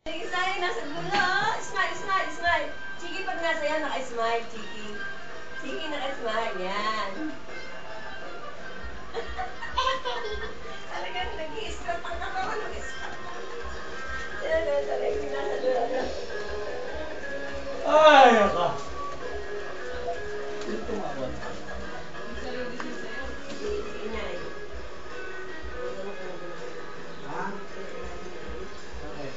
Sige, Sai, nasa dulo. Smile, smile, smile. Chiki, pag nasa yan, naka-smile, Chiki. Chiki, naka-smile. Yan. Talagang nag-i-stop ang katawan. Nag-i-stop. Yan, talagang nasa dulo. Ay, ako. Ito nga ba? Sige, Nyay. Ha? Okay.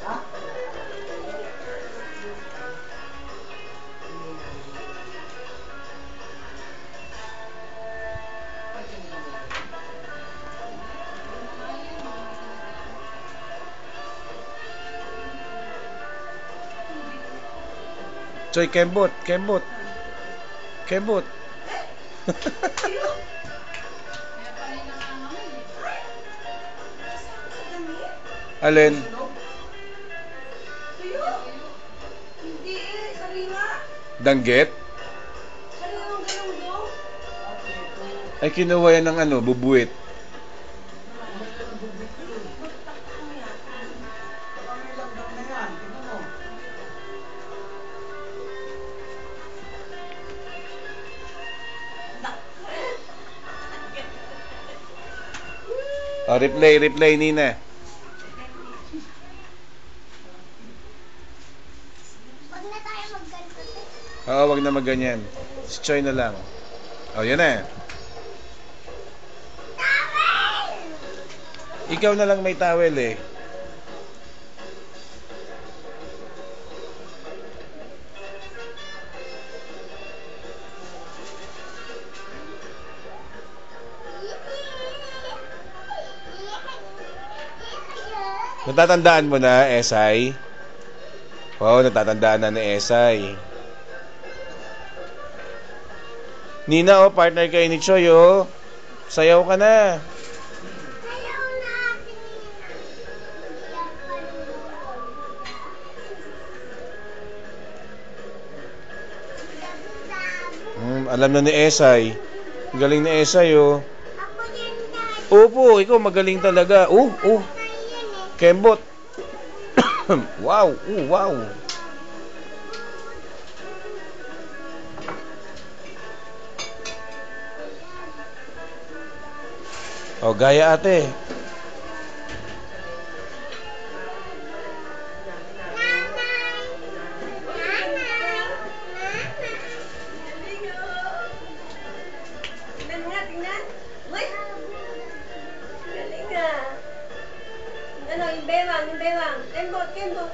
Ha? Choy, kembot, kembot. Kembot. Alin? Tuyo? Hindi eh, saringa. Danggit? Saringa ang ganun do. Ay, kinuha yan ng ano, bubuit. Kami lang daw na yan. Tingnan mo. Oh, replay, replay, Nina. Huwag na tayo magganto. Oo, wag na magganyan. Si Choy na lang. Oh, yun na. Ikaw na lang may towel eh. Natatandaan mo na, Esay? Oo, natatandaan na ni Esay. Nina, oh, partner kayo ni Choy, oh. Sayaw ka na. Ayaw natin yan. Alam na ni Esay. Ang galing ni Esay, oh. Ako din dahil Opo, ikaw magaling talaga. Oh. yan eh. Kembot. Wow, wow. Oh, gaya ate. Tingnan nga, tingnan. Uy! Galing nga. Ano, yung bewang, yung bewang. Kembot, kembot.